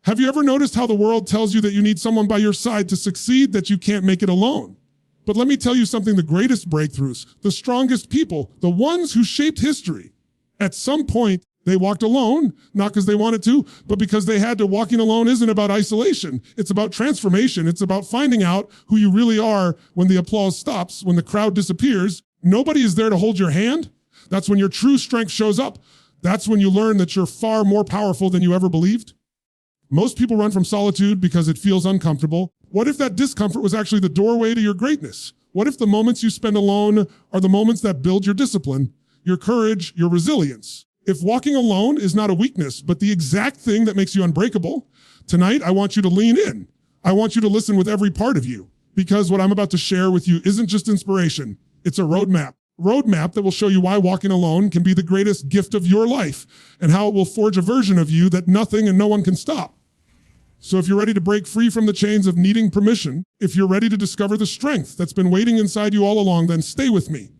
Have you ever noticed how the world tells you that you need someone by your side to succeed, that you can't make it alone? But let me tell you something, the greatest breakthroughs, the strongest people, the ones who shaped history, at some point, they walked alone, not because they wanted to, but because they had to. Walking alone isn't about isolation. It's about transformation. It's about finding out who you really are when the applause stops, when the crowd disappears. Nobody is there to hold your hand. That's when your true strength shows up. That's when you learn that you're far more powerful than you ever believed. Most people run from solitude because it feels uncomfortable. What if that discomfort was actually the doorway to your greatness? What if the moments you spend alone are the moments that build your discipline, your courage, your resilience? If walking alone is not a weakness, but the exact thing that makes you unbreakable, tonight I want you to lean in. I want you to listen with every part of you, because what I'm about to share with you isn't just inspiration. It's a roadmap. Roadmap that will show you why walking alone can be the greatest gift of your life and how it will forge a version of you that nothing and no one can stop. So if you're ready to break free from the chains of needing permission, if you're ready to discover the strength that's been waiting inside you all along, then stay with me.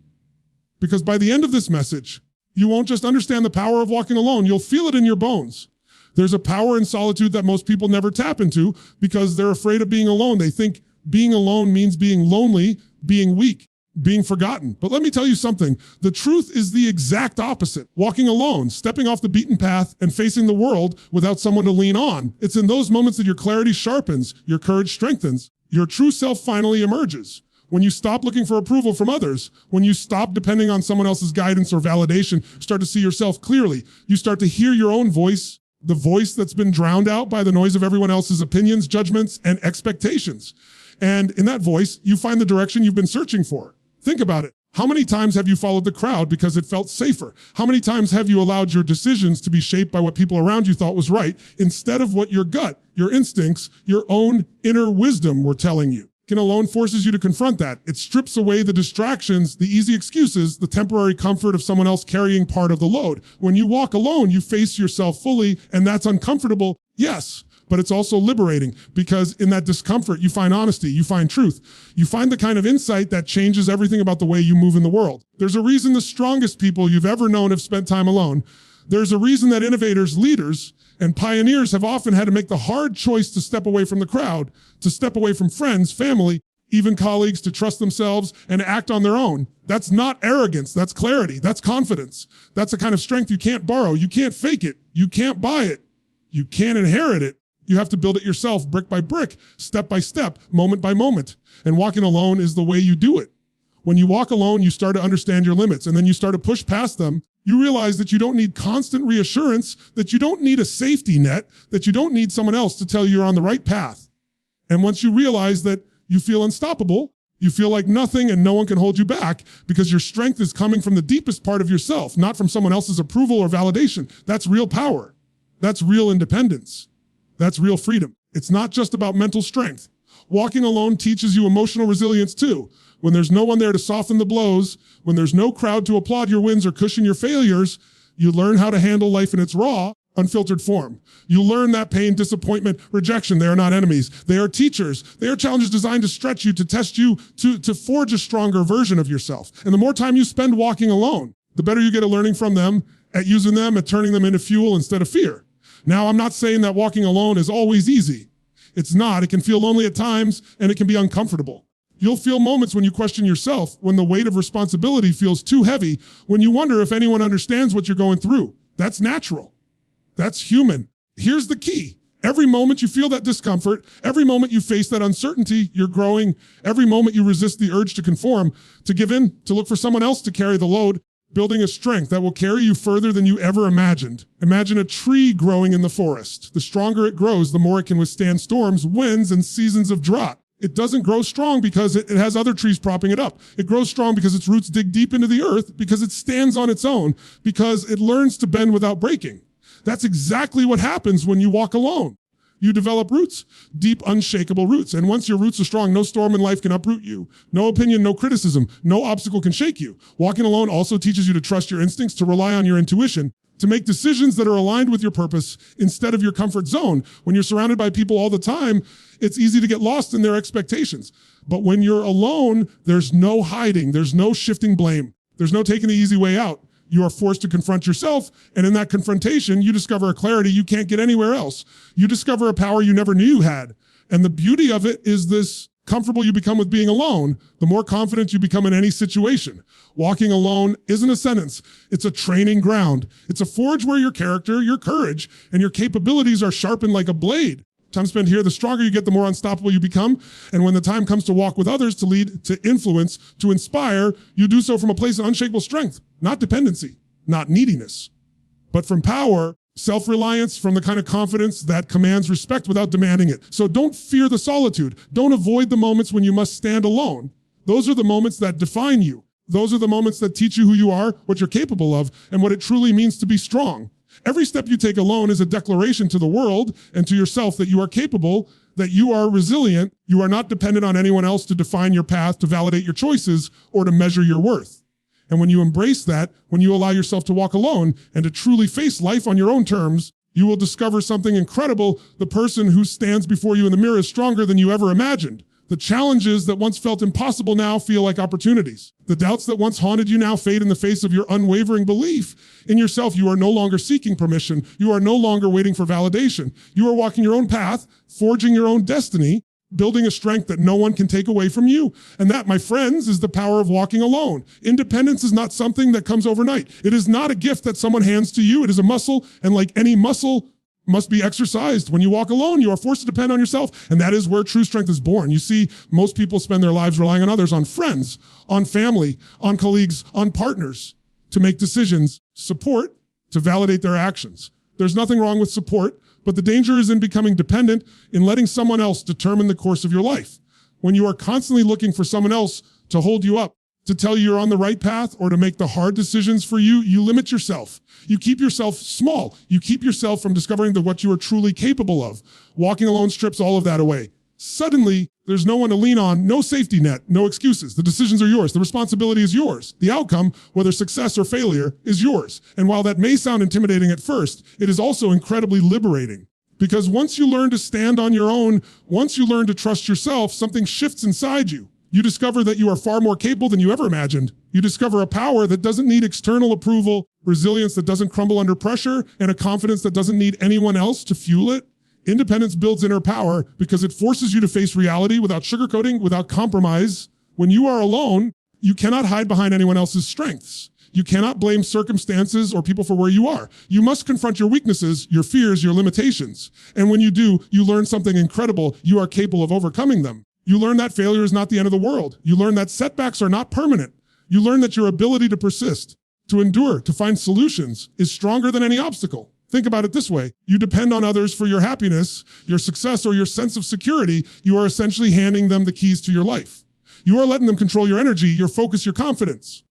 Because by the end of this message, you won't just understand the power of walking alone, you'll feel it in your bones. There's a power in solitude that most people never tap into because they're afraid of being alone. They think being alone means being lonely, being weak, being forgotten. But let me tell you something. The truth is the exact opposite. Walking alone, stepping off the beaten path and facing the world without someone to lean on. It's in those moments that your clarity sharpens, your courage strengthens, your true self finally emerges. When you stop looking for approval from others, when you stop depending on someone else's guidance or validation, start to see yourself clearly. You start to hear your own voice, the voice that's been drowned out by the noise of everyone else's opinions, judgments, and expectations. And in that voice, you find the direction you've been searching for. Think about it. How many times have you followed the crowd because it felt safer? How many times have you allowed your decisions to be shaped by what people around you thought was right, instead of what your gut, your instincts, your own inner wisdom were telling you? Walking alone forces you to confront that. It strips away the distractions, the easy excuses, the temporary comfort of someone else carrying part of the load. When you walk alone, you face yourself fully, and that's uncomfortable, yes, but it's also liberating, because in that discomfort, you find honesty, you find truth, you find the kind of insight that changes everything about the way you move in the world. There's a reason the strongest people you've ever known have spent time alone. There's a reason that innovators, leaders, and pioneers have often had to make the hard choice to step away from the crowd, to step away from friends, family, even colleagues, to trust themselves and act on their own. That's not arrogance. That's clarity. That's confidence. That's a kind of strength you can't borrow. You can't fake it. You can't buy it. You can't inherit it. You have to build it yourself, brick by brick, step by step, moment by moment. And walking alone is the way you do it. When you walk alone, you start to understand your limits, and then you start to push past them. You realize that you don't need constant reassurance, that you don't need a safety net, that you don't need someone else to tell you you're on the right path. And once you realize that you feel unstoppable, you feel like nothing and no one can hold you back, because your strength is coming from the deepest part of yourself, not from someone else's approval or validation. That's real power. That's real independence. That's real freedom. It's not just about mental strength. Walking alone teaches you emotional resilience too. When there's no one there to soften the blows, when there's no crowd to applaud your wins or cushion your failures, you learn how to handle life in its raw, unfiltered form. You learn that pain, disappointment, rejection, they are not enemies. They are teachers. They are challenges designed to stretch you, to test you, to forge a stronger version of yourself. And the more time you spend walking alone, the better you get at learning from them, at using them, at turning them into fuel instead of fear. Now, I'm not saying that walking alone is always easy. It's not. It can feel lonely at times, and it can be uncomfortable. You'll feel moments when you question yourself, when the weight of responsibility feels too heavy, when you wonder if anyone understands what you're going through. That's natural. That's human. Here's the key. Every moment you feel that discomfort, every moment you face that uncertainty, you're growing. Every moment you resist the urge to conform, to give in, to look for someone else to carry the load, building a strength that will carry you further than you ever imagined. Imagine a tree growing in the forest. The stronger it grows, the more it can withstand storms, winds, and seasons of drought. It doesn't grow strong because it has other trees propping it up. It grows strong because its roots dig deep into the earth, because it stands on its own, because it learns to bend without breaking. That's exactly what happens when you walk alone. You develop roots, deep, unshakable roots. And once your roots are strong, no storm in life can uproot you. No opinion, no criticism, no obstacle can shake you. Walking alone also teaches you to trust your instincts, to rely on your intuition, to make decisions that are aligned with your purpose instead of your comfort zone. When you're surrounded by people all the time, it's easy to get lost in their expectations. But when you're alone, there's no hiding. There's no shifting blame. There's no taking the easy way out. You are forced to confront yourself, and in that confrontation, you discover a clarity you can't get anywhere else. You discover a power you never knew you had. And the beauty of it is this comfortable you become with being alone, the more confident you become in any situation. Walking alone isn't a sentence. It's a training ground. It's a forge where your character, your courage, and your capabilities are sharpened like a blade. Time spent here, the stronger you get, the more unstoppable you become. And when the time comes to walk with others, to lead, to influence, to inspire, you do so from a place of unshakable strength, not dependency, not neediness, but from power, self-reliance, from the kind of confidence that commands respect without demanding it. So don't fear the solitude. Don't avoid the moments when you must stand alone. Those are the moments that define you. Those are the moments that teach you who you are, what you're capable of, and what it truly means to be strong. Every step you take alone is a declaration to the world and to yourself that you are capable, that you are resilient, you are not dependent on anyone else to define your path, to validate your choices, or to measure your worth. And when you embrace that, when you allow yourself to walk alone and to truly face life on your own terms, you will discover something incredible. The person who stands before you in the mirror is stronger than you ever imagined. The challenges that once felt impossible now feel like opportunities. The doubts that once haunted you now fade in the face of your unwavering belief in yourself. You are no longer seeking permission. You are no longer waiting for validation. You are walking your own path, forging your own destiny, building a strength that no one can take away from you. And that, my friends, is the power of walking alone. Independence is not something that comes overnight. It is not a gift that someone hands to you. It is a muscle, and like any muscle, must be exercised. When you walk alone, you are forced to depend on yourself, and that is where true strength is born. You see, most people spend their lives relying on others, on friends, on family, on colleagues, on partners to make decisions, support, to validate their actions. There's nothing wrong with support, but the danger is in becoming dependent, in letting someone else determine the course of your life. When you are constantly looking for someone else to hold you up, to tell you you're on the right path, or to make the hard decisions for you, you limit yourself. You keep yourself small. You keep yourself from discovering what you are truly capable of. Walking alone strips all of that away. Suddenly, there's no one to lean on, no safety net, no excuses. The decisions are yours. The responsibility is yours. The outcome, whether success or failure, is yours. And while that may sound intimidating at first, it is also incredibly liberating. Because once you learn to stand on your own, once you learn to trust yourself, something shifts inside you. You discover that you are far more capable than you ever imagined. You discover a power that doesn't need external approval, resilience that doesn't crumble under pressure, and a confidence that doesn't need anyone else to fuel it. Independence builds inner power because it forces you to face reality without sugarcoating, without compromise. When you are alone, you cannot hide behind anyone else's strengths. You cannot blame circumstances or people for where you are. You must confront your weaknesses, your fears, your limitations. And when you do, you learn something incredible. You are capable of overcoming them. You learn that failure is not the end of the world. You learn that setbacks are not permanent. You learn that your ability to persist, to endure, to find solutions is stronger than any obstacle. Think about it this way. You depend on others for your happiness, your success, or your sense of security. You are essentially handing them the keys to your life. You are letting them control your energy, your focus, your confidence.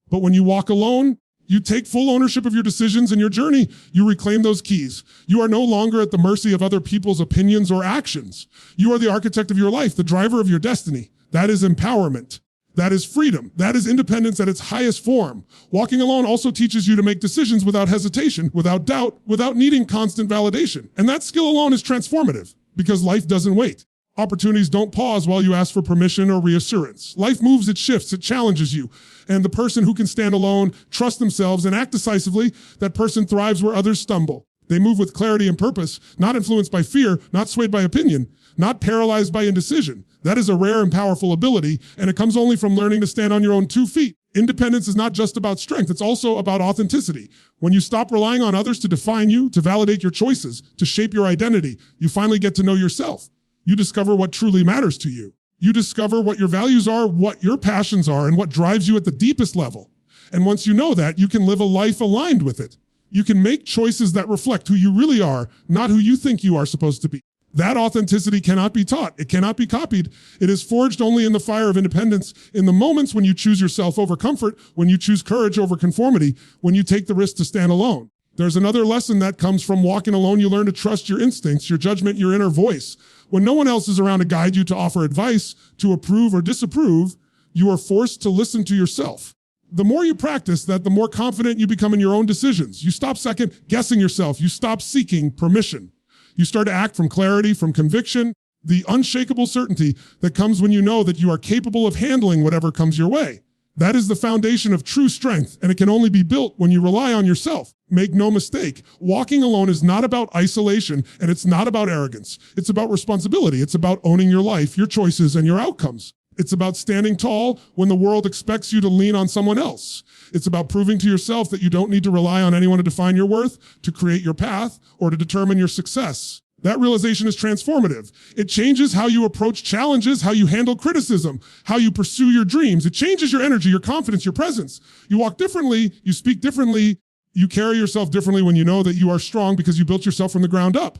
But when you walk alone, you take full ownership of your decisions and your journey. You reclaim those keys. You are no longer at the mercy of other people's opinions or actions. You are the architect of your life, the driver of your destiny. That is empowerment. That is freedom. That is independence at its highest form. Walking alone also teaches you to make decisions without hesitation, without doubt, without needing constant validation. And that skill alone is transformative because life doesn't wait. Opportunities don't pause while you ask for permission or reassurance. Life moves, it shifts, it challenges you. And the person who can stand alone, trust themselves, and act decisively, that person thrives where others stumble. They move with clarity and purpose, not influenced by fear, not swayed by opinion, not paralyzed by indecision. That is a rare and powerful ability, and it comes only from learning to stand on your own 2 feet. Independence is not just about strength, it's also about authenticity. When you stop relying on others to define you, to validate your choices, to shape your identity, you finally get to know yourself. You discover what truly matters to you. You discover what your values are, what your passions are, and what drives you at the deepest level. And once you know that, you can live a life aligned with it. You can make choices that reflect who you really are, not who you think you are supposed to be. That authenticity cannot be taught. It cannot be copied. It is forged only in the fire of independence, in the moments when you choose yourself over comfort, when you choose courage over conformity, when you take the risk to stand alone. There's another lesson that comes from walking alone. You learn to trust your instincts, your judgment, your inner voice. When no one else is around to guide you, to offer advice, to approve or disapprove, you are forced to listen to yourself. The more you practice that, the more confident you become in your own decisions. You stop second guessing yourself. You stop seeking permission. You start to act from clarity, from conviction, the unshakable certainty that comes when you know that you are capable of handling whatever comes your way. That is the foundation of true strength, and it can only be built when you rely on yourself. Make no mistake, walking alone is not about isolation, and it's not about arrogance. It's about responsibility. It's about owning your life, your choices, and your outcomes. It's about standing tall when the world expects you to lean on someone else. It's about proving to yourself that you don't need to rely on anyone to define your worth, to create your path, or to determine your success. That realization is transformative. It changes how you approach challenges, how you handle criticism, how you pursue your dreams. It changes your energy, your confidence, your presence. You walk differently, you speak differently, you carry yourself differently when you know that you are strong because you built yourself from the ground up.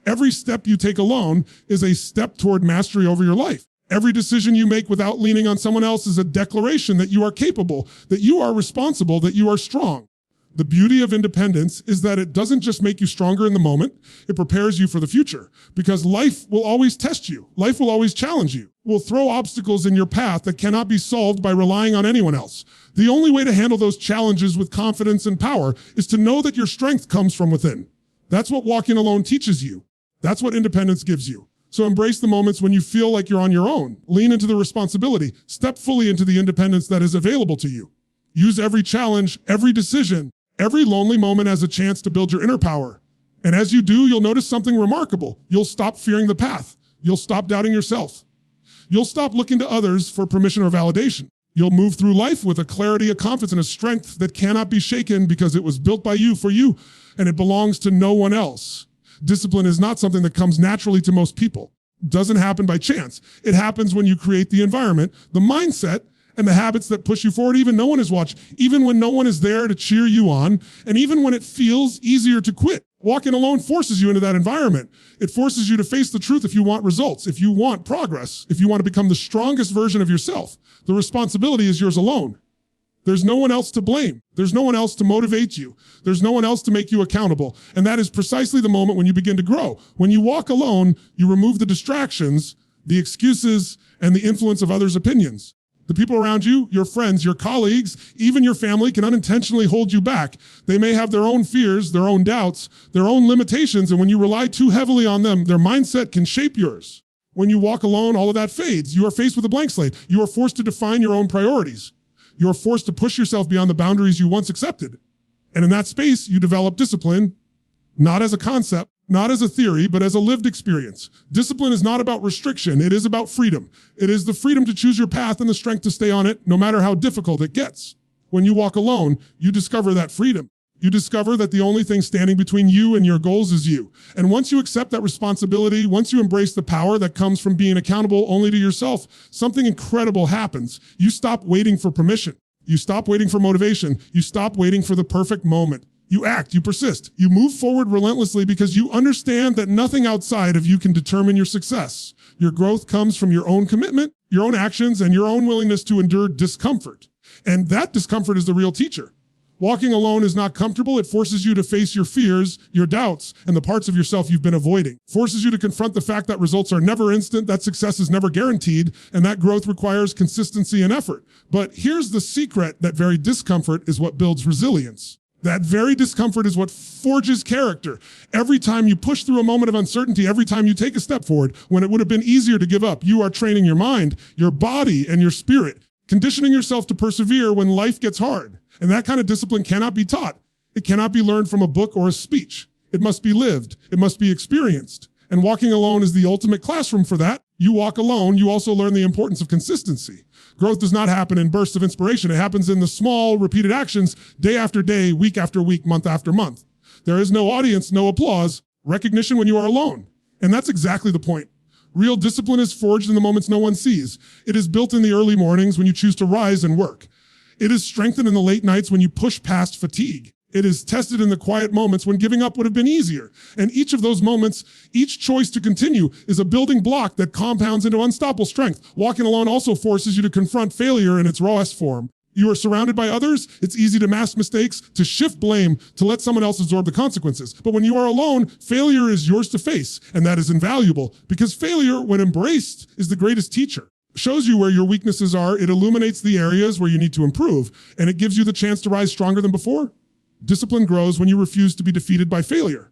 Every step you take alone is a step toward mastery over your life. Every decision you make without leaning on someone else is a declaration that you are capable, that you are responsible, that you are strong. The beauty of independence is that it doesn't just make you stronger in the moment, it prepares you for the future. Because life will always test you. Life will always challenge you. Will throw obstacles in your path that cannot be solved by relying on anyone else. The only way to handle those challenges with confidence and power is to know that your strength comes from within. That's what walking alone teaches you. That's what independence gives you. So embrace the moments when you feel like you're on your own. Lean into the responsibility. Step fully into the independence that is available to you. Use every challenge, every decision, every lonely moment as a chance to build your inner power. And as you do, you'll notice something remarkable. You'll stop fearing the path. You'll stop doubting yourself. You'll stop looking to others for permission or validation. You'll move through life with a clarity, a confidence, and a strength that cannot be shaken because it was built by you for you, and it belongs to no one else. Discipline is not something that comes naturally to most people. It doesn't happen by chance. It happens when you create the environment, the mindset, and the habits that push you forward, even no one is watching, even when no one is there to cheer you on, and even when it feels easier to quit. Walking alone forces you into that environment. It forces you to face the truth if you want results, if you want progress, if you want to become the strongest version of yourself. The responsibility is yours alone. There's no one else to blame. There's no one else to motivate you. There's no one else to make you accountable. And that is precisely the moment when you begin to grow. When you walk alone, you remove the distractions, the excuses, and the influence of others' opinions. The people around you, your friends, your colleagues, even your family can unintentionally hold you back. They may have their own fears, their own doubts, their own limitations, and when you rely too heavily on them, their mindset can shape yours. When you walk alone, all of that fades. You are faced with a blank slate. You are forced to define your own priorities. You are forced to push yourself beyond the boundaries you once accepted. And in that space, you develop discipline, not as a concept, not as a theory, but as a lived experience. Discipline is not about restriction. It is about freedom. It is the freedom to choose your path and the strength to stay on it, no matter how difficult it gets. When you walk alone, you discover that freedom. You discover that the only thing standing between you and your goals is you. And once you accept that responsibility, once you embrace the power that comes from being accountable only to yourself, something incredible happens. You stop waiting for permission. You stop waiting for motivation. You stop waiting for the perfect moment. You act, you persist, you move forward relentlessly because you understand that nothing outside of you can determine your success. Your growth comes from your own commitment, your own actions, and your own willingness to endure discomfort. And that discomfort is the real teacher. Walking alone is not comfortable. It forces you to face your fears, your doubts, and the parts of yourself you've been avoiding. Forces you to confront the fact that results are never instant, that success is never guaranteed, and that growth requires consistency and effort. But here's the secret: that very discomfort is what builds resilience. That very discomfort is what forges character. Every time you push through a moment of uncertainty, every time you take a step forward, when it would have been easier to give up, you are training your mind, your body, and your spirit, conditioning yourself to persevere when life gets hard. And that kind of discipline cannot be taught. It cannot be learned from a book or a speech. It must be lived. It must be experienced. And walking alone is the ultimate classroom for that. You walk alone, you also learn the importance of consistency. Growth does not happen in bursts of inspiration. It happens in the small, repeated actions, day after day, week after week, month after month. There is no audience, no applause, recognition when you are alone. And that's exactly the point. Real discipline is forged in the moments no one sees. It is built in the early mornings when you choose to rise and work. It is strengthened in the late nights when you push past fatigue. It is tested in the quiet moments when giving up would have been easier. And each of those moments, each choice to continue, is a building block that compounds into unstoppable strength. Walking alone also forces you to confront failure in its rawest form. You are surrounded by others. It's easy to mask mistakes, to shift blame, to let someone else absorb the consequences. But when you are alone, failure is yours to face. And that is invaluable, because failure, when embraced, is the greatest teacher. It shows you where your weaknesses are. It illuminates the areas where you need to improve. And it gives you the chance to rise stronger than before. Discipline grows when you refuse to be defeated by failure.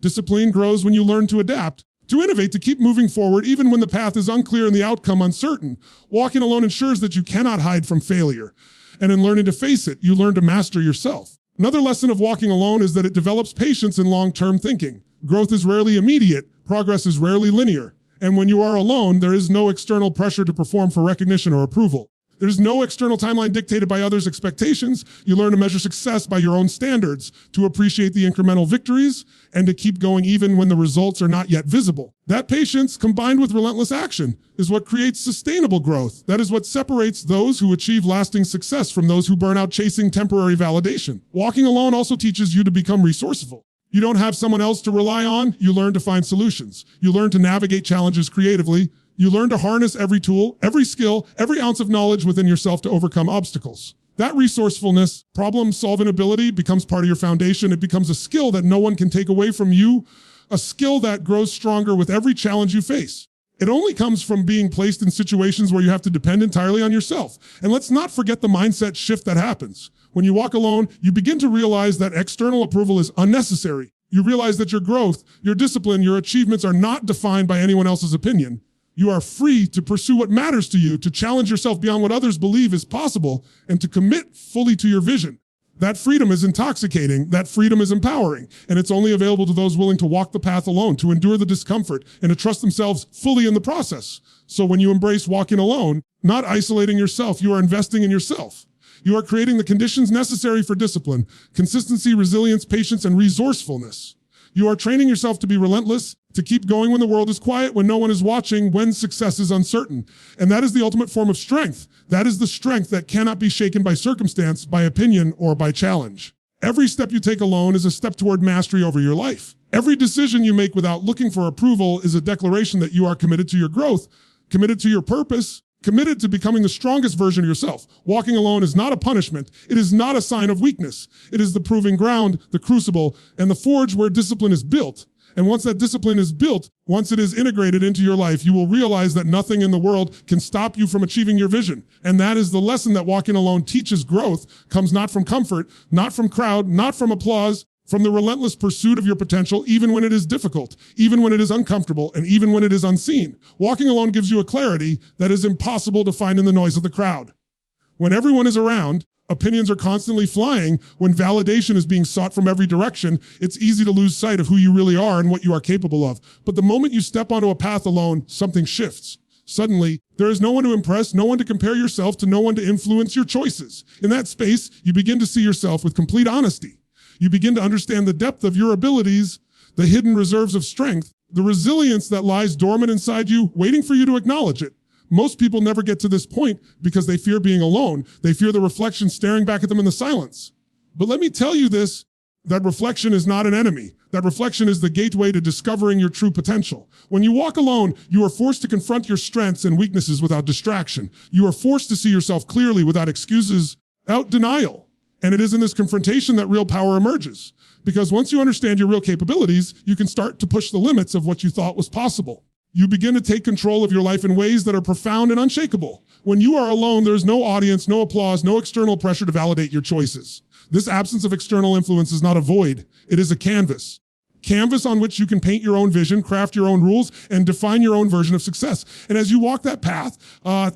Discipline grows when you learn to adapt. to innovate, to keep moving forward even when the path is unclear and the outcome uncertain. Walking alone ensures that you cannot hide from failure. And in learning to face it, you learn to master yourself. Another lesson of walking alone is that it develops patience and long-term thinking. Growth is rarely immediate, progress is rarely linear. And when you are alone, there is no external pressure to perform for recognition or approval. There's no external timeline dictated by others' expectations. You learn to measure success by your own standards, to appreciate the incremental victories, and to keep going even when the results are not yet visible. That patience, combined with relentless action, is what creates sustainable growth. That is what separates those who achieve lasting success from those who burn out chasing temporary validation. Walking alone also teaches you to become resourceful. You don't have someone else to rely on. You learn to find solutions. You learn to navigate challenges creatively. You learn to harness every tool, every skill, every ounce of knowledge within yourself to overcome obstacles. That resourcefulness, problem-solving ability becomes part of your foundation. It becomes a skill that no one can take away from you, a skill that grows stronger with every challenge you face. It only comes from being placed in situations where you have to depend entirely on yourself. And let's not forget the mindset shift that happens. When you walk alone, you begin to realize that external approval is unnecessary. You realize that your growth, your discipline, your achievements are not defined by anyone else's opinion. You are free to pursue what matters to you, to challenge yourself beyond what others believe is possible, and to commit fully to your vision. That freedom is intoxicating, that freedom is empowering, and it's only available to those willing to walk the path alone, to endure the discomfort, and to trust themselves fully in the process. So when you embrace walking alone, not isolating yourself, you are investing in yourself. You are creating the conditions necessary for discipline, consistency, resilience, patience, and resourcefulness. You are training yourself to be relentless, to keep going when the world is quiet, when no one is watching, when success is uncertain. And that is the ultimate form of strength. That is the strength that cannot be shaken by circumstance, by opinion, or by challenge. Every step you take alone is a step toward mastery over your life. Every decision you make without looking for approval is a declaration that you are committed to your growth, committed to your purpose, committed to becoming the strongest version of yourself. Walking alone is not a punishment. It is not a sign of weakness. It is the proving ground, the crucible, and the forge where discipline is built. And once that discipline is built, once it is integrated into your life, you will realize that nothing in the world can stop you from achieving your vision. And that is the lesson that walking alone teaches. Growth comes not from comfort, not from crowd, not from applause, from the relentless pursuit of your potential, even when it is difficult, even when it is uncomfortable, and even when it is unseen. Walking alone gives you a clarity that is impossible to find in the noise of the crowd. When everyone is around, opinions are constantly flying. When validation is being sought from every direction, it's easy to lose sight of who you really are and what you are capable of. But the moment you step onto a path alone, something shifts. Suddenly, there is no one to impress, no one to compare yourself to, no one to influence your choices. In that space, you begin to see yourself with complete honesty. You begin to understand the depth of your abilities, the hidden reserves of strength, the resilience that lies dormant inside you, waiting for you to acknowledge it. Most people never get to this point because they fear being alone. They fear the reflection staring back at them in the silence. But let me tell you this, that reflection is not an enemy. That reflection is the gateway to discovering your true potential. When you walk alone, you are forced to confront your strengths and weaknesses without distraction. You are forced to see yourself clearly without excuses, without denial. And it is in this confrontation that real power emerges. Because once you understand your real capabilities, you can start to push the limits of what you thought was possible. You begin to take control of your life in ways that are profound and unshakable. When you are alone, there's no audience, no applause, no external pressure to validate your choices. This absence of external influence is not a void. It is a canvas. Canvas on which you can paint your own vision, craft your own rules, and define your own version of success. And as you walk that path,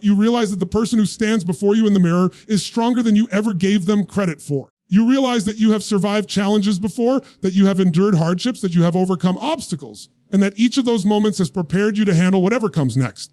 you realize that the person who stands before you in the mirror is stronger than you ever gave them credit for. You realize that you have survived challenges before, that you have endured hardships, that you have overcome obstacles, and that each of those moments has prepared you to handle whatever comes next.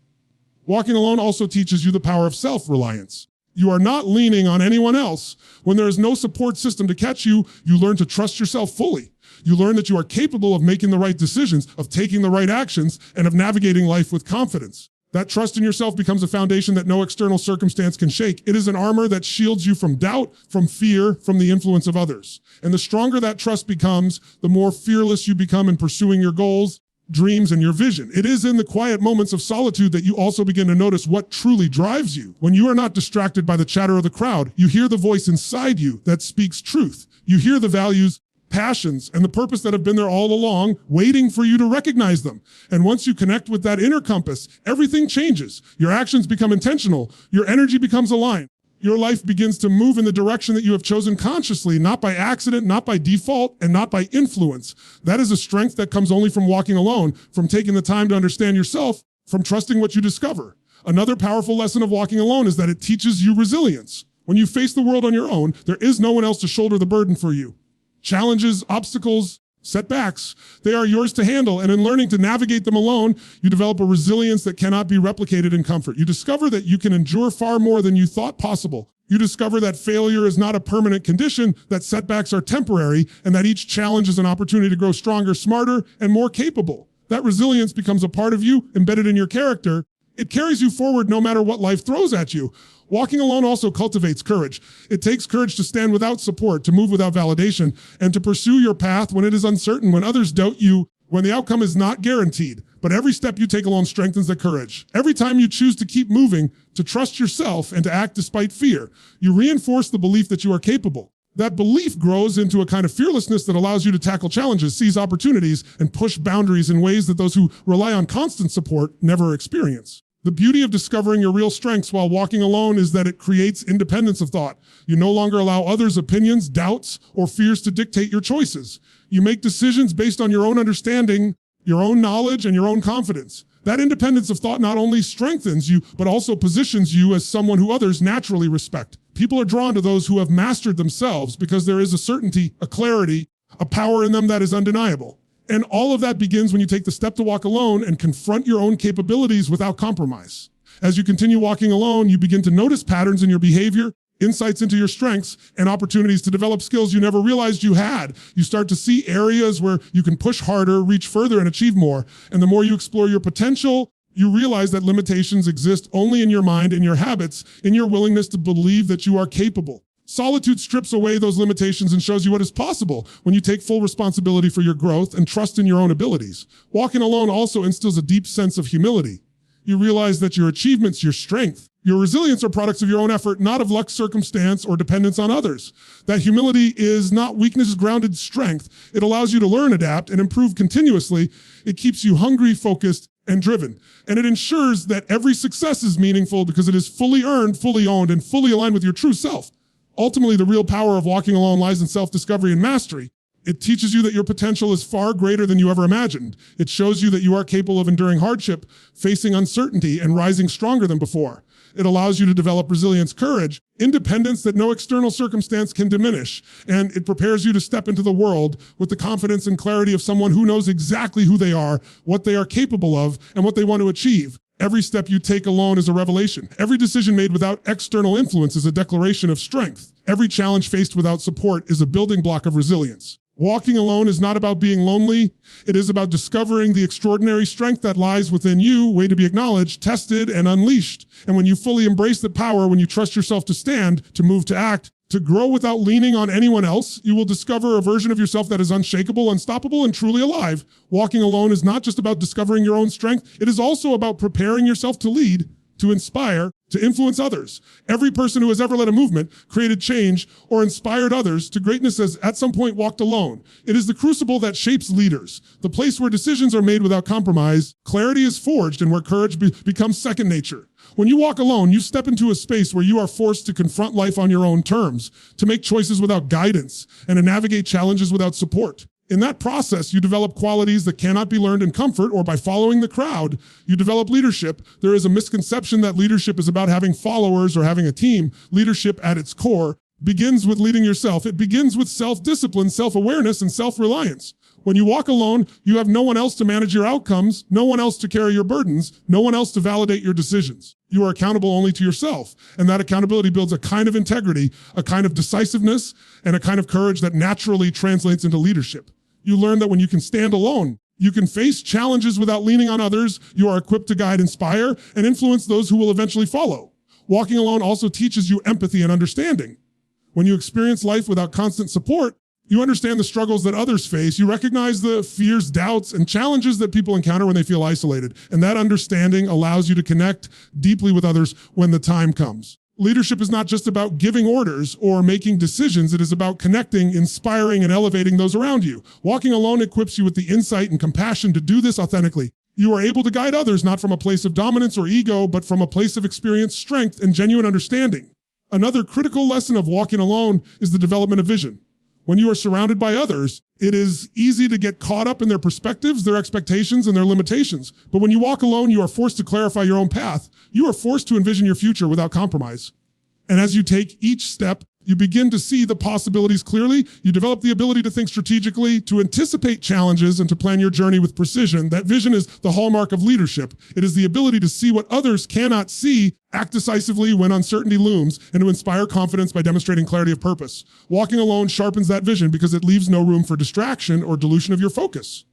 Walking alone also teaches you the power of self-reliance. You are not leaning on anyone else. When there is no support system to catch you, you learn to trust yourself fully. You learn that you are capable of making the right decisions, of taking the right actions, and of navigating life with confidence. That trust in yourself becomes a foundation that no external circumstance can shake. It is an armor that shields you from doubt, from fear, from the influence of others. And the stronger that trust becomes, the more fearless you become in pursuing your goals, dreams, and your vision. It is in the quiet moments of solitude that you also begin to notice what truly drives you. When you are not distracted by the chatter of the crowd, you hear the voice inside you that speaks truth. You hear the values, passions, and the purpose that have been there all along, waiting for you to recognize them. And once you connect with that inner compass, everything changes. Your actions become intentional. Your energy becomes aligned. Your life begins to move in the direction that you have chosen consciously, not by accident, not by default, and not by influence. That is a strength that comes only from walking alone, from taking the time to understand yourself, from trusting what you discover. Another powerful lesson of walking alone is that it teaches you resilience. When you face the world on your own, there is no one else to shoulder the burden for you. Challenges, obstacles, setbacks, they are yours to handle, and in learning to navigate them alone, you develop a resilience that cannot be replicated in comfort. You discover that you can endure far more than you thought possible. You discover that failure is not a permanent condition, that setbacks are temporary, and that each challenge is an opportunity to grow stronger, smarter, and more capable. That resilience becomes a part of you, embedded in your character. It carries you forward no matter what life throws at you. Walking alone also cultivates courage. It takes courage to stand without support, to move without validation, and to pursue your path when it is uncertain, when others doubt you, when the outcome is not guaranteed. But every step you take alone strengthens the courage. Every time you choose to keep moving, to trust yourself, and to act despite fear, you reinforce the belief that you are capable. That belief grows into a kind of fearlessness that allows you to tackle challenges, seize opportunities, and push boundaries in ways that those who rely on constant support never experience. The beauty of discovering your real strengths while walking alone is that it creates independence of thought. You no longer allow others' opinions, doubts, or fears to dictate your choices. You make decisions based on your own understanding, your own knowledge, and your own confidence. That independence of thought not only strengthens you, but also positions you as someone who others naturally respect. People are drawn to those who have mastered themselves because there is a certainty, a clarity, a power in them that is undeniable. And all of that begins when you take the step to walk alone and confront your own capabilities without compromise. As you continue walking alone, you begin to notice patterns in your behavior, insights into your strengths, and opportunities to develop skills you never realized you had. You start to see areas where you can push harder, reach further, and achieve more. And the more you explore your potential, you realize that limitations exist only in your mind, in your habits, in your willingness to believe that you are capable. Solitude strips away those limitations and shows you what is possible when you take full responsibility for your growth and trust in your own abilities. Walking alone also instills a deep sense of humility. You realize that your achievements, your strength, your resilience are products of your own effort, not of luck, circumstance, or dependence on others. That humility is not weakness, grounded strength. It allows you to learn, adapt, and improve continuously. It keeps you hungry, focused, and driven. And it ensures that every success is meaningful because it is fully earned, fully owned, and fully aligned with your true self. Ultimately, the real power of walking alone lies in self-discovery and mastery. It teaches you that your potential is far greater than you ever imagined. It shows you that you are capable of enduring hardship, facing uncertainty, and rising stronger than before. It allows you to develop resilience, courage, independence that no external circumstance can diminish. And it prepares you to step into the world with the confidence and clarity of someone who knows exactly who they are, what they are capable of, and what they want to achieve. Every step you take alone is a revelation. Every decision made without external influence is a declaration of strength. Every challenge faced without support is a building block of resilience. Walking alone is not about being lonely. It is about discovering the extraordinary strength that lies within you, waiting to be acknowledged, tested, and unleashed. And when you fully embrace the power, when you trust yourself to stand, to move, to act, to grow without leaning on anyone else, you will discover a version of yourself that is unshakable, unstoppable, and truly alive. Walking alone is not just about discovering your own strength. It is also about preparing yourself to lead, to inspire, to influence others. Every person who has ever led a movement, created change, or inspired others to greatness has at some point walked alone. It is the crucible that shapes leaders, the place where decisions are made without compromise, clarity is forged, and where courage becomes second nature. When you walk alone, you step into a space where you are forced to confront life on your own terms, to make choices without guidance, and to navigate challenges without support. In that process, you develop qualities that cannot be learned in comfort or by following the crowd. You develop leadership. There is a misconception that leadership is about having followers or having a team. Leadership at its core begins with leading yourself. It begins with self-discipline, self-awareness, and self-reliance. When you walk alone, you have no one else to manage your outcomes, no one else to carry your burdens, no one else to validate your decisions. You are accountable only to yourself. And that accountability builds a kind of integrity, a kind of decisiveness, and a kind of courage that naturally translates into leadership. You learn that when you can stand alone, you can face challenges without leaning on others. You are equipped to guide, inspire, and influence those who will eventually follow. Walking alone also teaches you empathy and understanding. When you experience life without constant support, you understand the struggles that others face. You recognize the fears, doubts, and challenges that people encounter when they feel isolated. And that understanding allows you to connect deeply with others when the time comes. Leadership is not just about giving orders or making decisions. It is about connecting, inspiring, and elevating those around you. Walking alone equips you with the insight and compassion to do this authentically. You are able to guide others not from a place of dominance or ego, but from a place of experience, strength, and genuine understanding. Another critical lesson of walking alone is the development of vision. When you are surrounded by others, it is easy to get caught up in their perspectives, their expectations, and their limitations. But when you walk alone, you are forced to clarify your own path. You are forced to envision your future without compromise. And as you take each step, you begin to see the possibilities clearly. You develop the ability to think strategically, to anticipate challenges, and to plan your journey with precision. That vision is the hallmark of leadership. It is the ability to see what others cannot see, act decisively when uncertainty looms, and to inspire confidence by demonstrating clarity of purpose. Walking alone sharpens that vision because it leaves no room for distraction or dilution of your focus.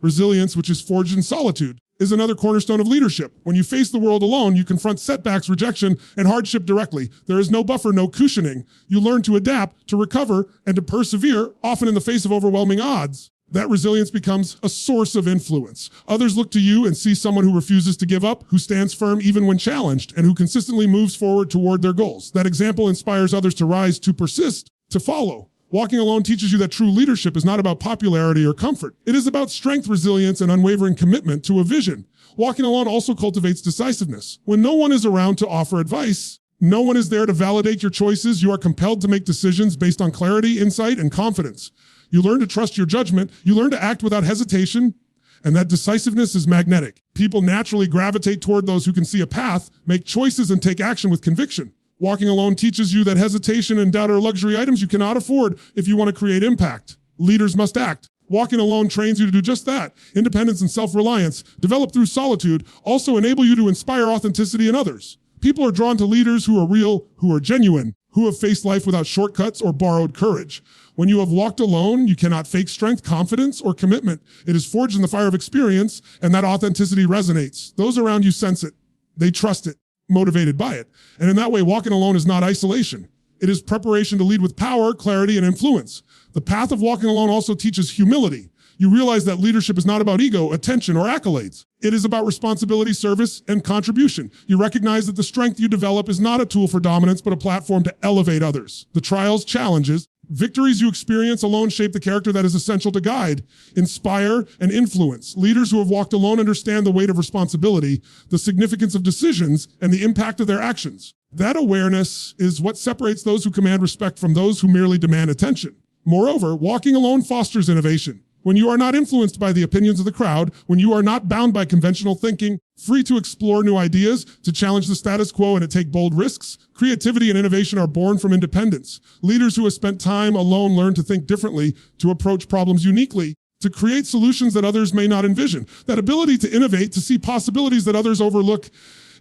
Resilience, which is forged in solitude, is another cornerstone of leadership. When you face the world alone, you confront setbacks, rejection, and hardship directly. There is no buffer, no cushioning. You learn to adapt, to recover, and to persevere, often in the face of overwhelming odds. That resilience becomes a source of influence. Others look to you and see someone who refuses to give up, who stands firm even when challenged, and who consistently moves forward toward their goals. That example inspires others to rise, to persist, to follow. Walking alone teaches you that true leadership is not about popularity or comfort. It is about strength, resilience, and unwavering commitment to a vision. Walking alone also cultivates decisiveness. When no one is around to offer advice, no one is there to validate your choices, you are compelled to make decisions based on clarity, insight, and confidence. You learn to trust your judgment. You learn to act without hesitation. And that decisiveness is magnetic. People naturally gravitate toward those who can see a path, make choices, and take action with conviction. Walking alone teaches you that hesitation and doubt are luxury items you cannot afford if you want to create impact. Leaders must act. Walking alone trains you to do just that. Independence and self-reliance, developed through solitude, also enable you to inspire authenticity in others. People are drawn to leaders who are real, who are genuine, who have faced life without shortcuts or borrowed courage. When you have walked alone, you cannot fake strength, confidence, or commitment. It is forged in the fire of experience, and that authenticity resonates. Those around you sense it. They trust it, motivated by it. And in that way, walking alone is not isolation. It is preparation to lead with power, clarity, and influence. The path of walking alone also teaches humility. You realize that leadership is not about ego, attention, or accolades. It is about responsibility, service, and contribution. You recognize that the strength you develop is not a tool for dominance, but a platform to elevate others. The trials, challenges, victories you experience alone shape the character that is essential to guide, inspire, and influence. Leaders who have walked alone understand the weight of responsibility, the significance of decisions, and the impact of their actions. That awareness is what separates those who command respect from those who merely demand attention. Moreover, walking alone fosters innovation. When you are not influenced by the opinions of the crowd, when you are not bound by conventional thinking, free to explore new ideas, to challenge the status quo, and to take bold risks, creativity and innovation are born from independence. Leaders who have spent time alone learn to think differently, to approach problems uniquely, to create solutions that others may not envision. That ability to innovate, to see possibilities that others overlook,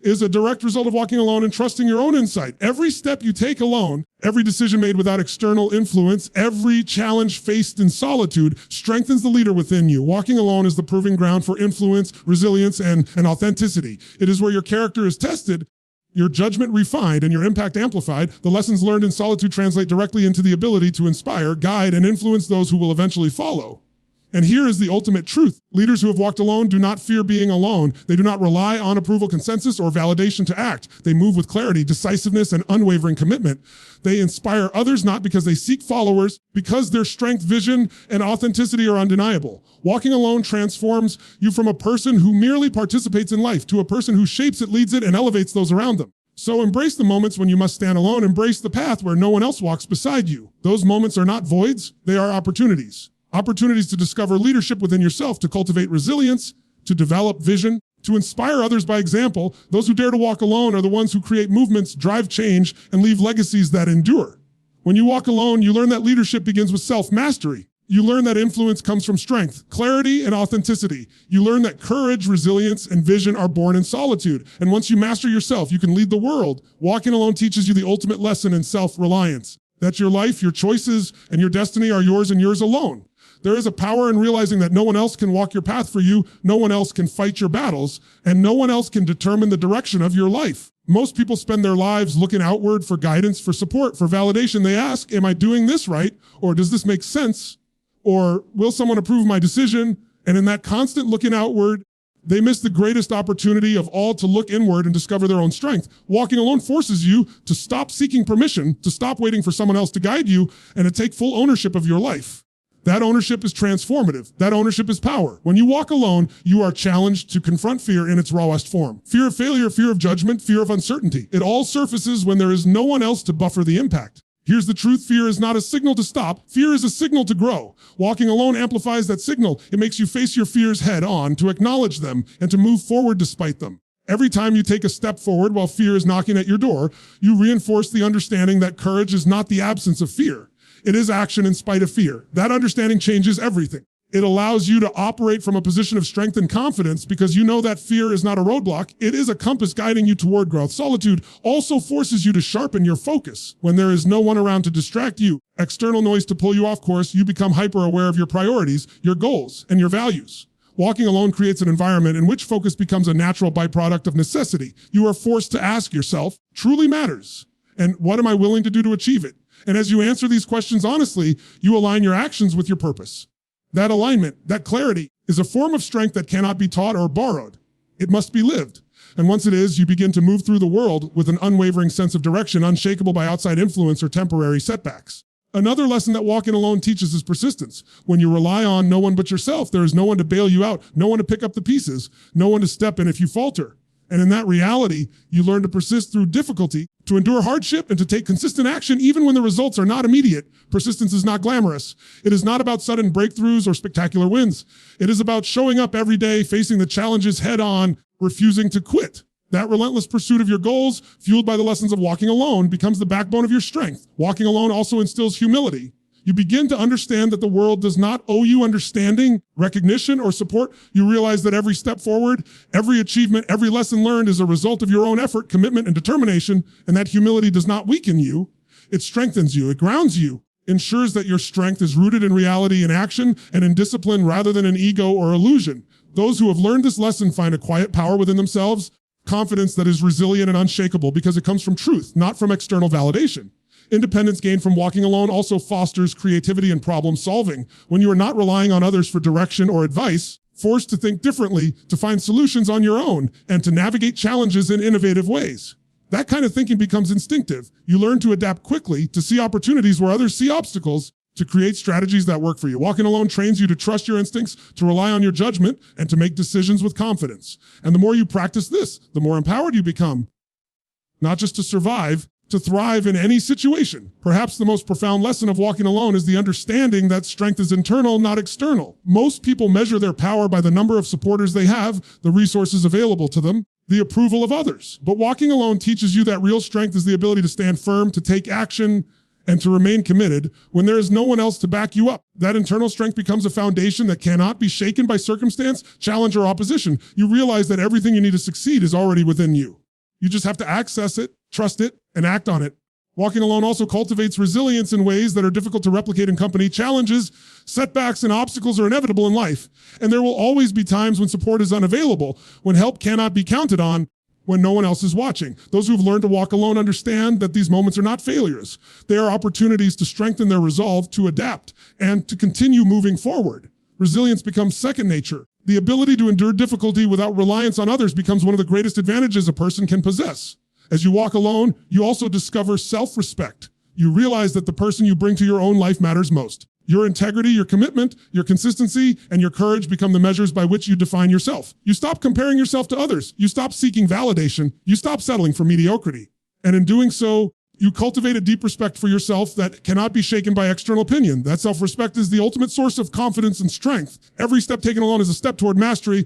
is a direct result of walking alone and trusting your own insight. Every step you take alone, every decision made without external influence, every challenge faced in solitude strengthens the leader within you. Walking alone is the proving ground for influence, resilience, and authenticity. It is where your character is tested, your judgment refined, and your impact amplified. The lessons learned in solitude translate directly into the ability to inspire, guide, and influence those who will eventually follow. And here is the ultimate truth. Leaders who have walked alone do not fear being alone. They do not rely on approval, consensus, or validation to act. They move with clarity, decisiveness, and unwavering commitment. They inspire others not because they seek followers, because their strength, vision, and authenticity are undeniable. Walking alone transforms you from a person who merely participates in life to a person who shapes it, leads it, and elevates those around them. So embrace the moments when you must stand alone. Embrace the path where no one else walks beside you. Those moments are not voids, they are opportunities. Opportunities to discover leadership within yourself, to cultivate resilience, to develop vision, to inspire others by example. Those who dare to walk alone are the ones who create movements, drive change, and leave legacies that endure. When you walk alone, you learn that leadership begins with self-mastery. You learn that influence comes from strength, clarity, and authenticity. You learn that courage, resilience, and vision are born in solitude. And once you master yourself, you can lead the world. Walking alone teaches you the ultimate lesson in self-reliance, that your life, your choices, and your destiny are yours and yours alone. There is a power in realizing that no one else can walk your path for you, no one else can fight your battles, and no one else can determine the direction of your life. Most people spend their lives looking outward for guidance, for support, for validation. They ask, am I doing this right? Or does this make sense? Or will someone approve my decision? And in that constant looking outward, they miss the greatest opportunity of all to look inward and discover their own strength. Walking alone forces you to stop seeking permission, to stop waiting for someone else to guide you, and to take full ownership of your life. That ownership is transformative. That ownership is power. When you walk alone, you are challenged to confront fear in its rawest form. Fear of failure, fear of judgment, fear of uncertainty. It all surfaces when there is no one else to buffer the impact. Here's the truth. Fear is not a signal to stop. Fear is a signal to grow. Walking alone amplifies that signal. It makes you face your fears head on, to acknowledge them, and to move forward despite them. Every time you take a step forward while fear is knocking at your door, you reinforce the understanding that courage is not the absence of fear. It is action in spite of fear. That understanding changes everything. It allows you to operate from a position of strength and confidence because you know that fear is not a roadblock. It is a compass guiding you toward growth. Solitude also forces you to sharpen your focus. When there is no one around to distract you, external noise to pull you off course, you become hyper aware of your priorities, your goals, and your values. Walking alone creates an environment in which focus becomes a natural byproduct of necessity. You are forced to ask yourself, truly matters? And what am I willing to do to achieve it? And as you answer these questions honestly, you align your actions with your purpose. That alignment, that clarity, is a form of strength that cannot be taught or borrowed. It must be lived. And once it is, you begin to move through the world with an unwavering sense of direction, unshakable by outside influence or temporary setbacks. Another lesson that walking alone teaches is persistence. When you rely on no one but yourself, there is no one to bail you out, no one to pick up the pieces, no one to step in if you falter. And in that reality, you learn to persist through difficulty, to endure hardship, and to take consistent action even when the results are not immediate. Persistence is not glamorous. It is not about sudden breakthroughs or spectacular wins. It is about showing up every day, facing the challenges head on, refusing to quit. That relentless pursuit of your goals, fueled by the lessons of walking alone, becomes the backbone of your strength. Walking alone also instills humility. You begin to understand that the world does not owe you understanding, recognition, or support. You realize that every step forward, every achievement, every lesson learned is a result of your own effort, commitment, and determination. And that humility does not weaken you. It strengthens you. It grounds you. Ensures that your strength is rooted in reality and action and in discipline rather than in ego or illusion. Those who have learned this lesson find a quiet power within themselves, confidence that is resilient and unshakable because it comes from truth, not from external validation. Independence gained from walking alone also fosters creativity and problem solving. When you are not relying on others for direction or advice, forced to think differently, to find solutions on your own, and to navigate challenges in innovative ways. That kind of thinking becomes instinctive. You learn to adapt quickly, to see opportunities where others see obstacles, to create strategies that work for you. Walking alone trains you to trust your instincts, to rely on your judgment, and to make decisions with confidence. And the more you practice this, the more empowered you become. Not just to survive, to thrive in any situation. Perhaps the most profound lesson of walking alone is the understanding that strength is internal, not external. Most people measure their power by the number of supporters they have, the resources available to them, the approval of others. But walking alone teaches you that real strength is the ability to stand firm, to take action, and to remain committed when there is no one else to back you up. That internal strength becomes a foundation that cannot be shaken by circumstance, challenge, or opposition. You realize that everything you need to succeed is already within you. You just have to access it, trust it, and act on it. Walking alone also cultivates resilience in ways that are difficult to replicate in company. Challenges, setbacks, and obstacles are inevitable in life. And there will always be times when support is unavailable, when help cannot be counted on, when no one else is watching. Those who've learned to walk alone understand that these moments are not failures. They are opportunities to strengthen their resolve, to adapt, and to continue moving forward. Resilience becomes second nature. The ability to endure difficulty without reliance on others becomes one of the greatest advantages a person can possess. As you walk alone, you also discover self-respect. You realize that the person you bring to your own life matters most. Your integrity, your commitment, your consistency, and your courage become the measures by which you define yourself. You stop comparing yourself to others. You stop seeking validation. You stop settling for mediocrity. And in doing so, you cultivate a deep respect for yourself that cannot be shaken by external opinion. That self-respect is the ultimate source of confidence and strength. Every step taken alone is a step toward mastery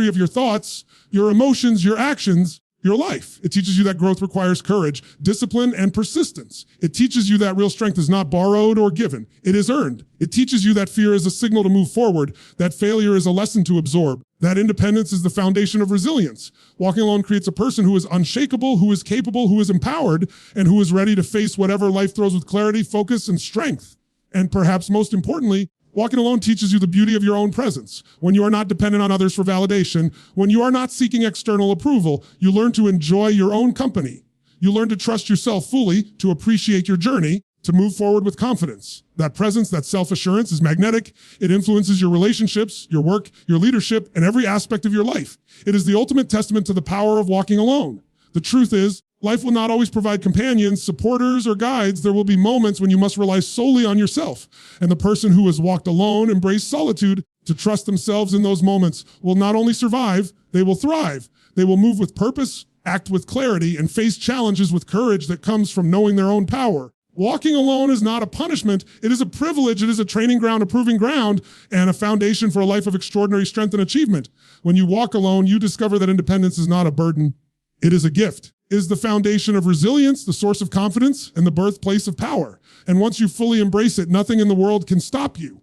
of your thoughts, your emotions, your actions, your life. It teaches you that growth requires courage, discipline, and persistence. It teaches you that real strength is not borrowed or given. It is earned. It teaches you that fear is a signal to move forward, that failure is a lesson to absorb, that independence is the foundation of resilience. Walking alone creates a person who is unshakable, who is capable, who is empowered, and who is ready to face whatever life throws with clarity, focus, and strength. And perhaps most importantly, walking alone teaches you the beauty of your own presence. When you are not dependent on others for validation, when you are not seeking external approval, you learn to enjoy your own company. You learn to trust yourself fully, to appreciate your journey, to move forward with confidence. That presence, that self-assurance is magnetic. It influences your relationships, your work, your leadership, and every aspect of your life. It is the ultimate testament to the power of walking alone. The truth is, Life will not always provide companions, supporters, or guides. There will be moments when you must rely solely on yourself. And the person who has walked alone, embraced solitude, to trust themselves in those moments will not only survive, they will thrive. They will move with purpose, act with clarity, and face challenges with courage that comes from knowing their own power. Walking alone is not a punishment. It is a privilege. It is a training ground, a proving ground, and a foundation for a life of extraordinary strength and achievement. When you walk alone, you discover that independence is not a burden. It is a gift. It is the foundation of resilience, the source of confidence, and the birthplace of power. And once you fully embrace it, nothing in the world can stop you.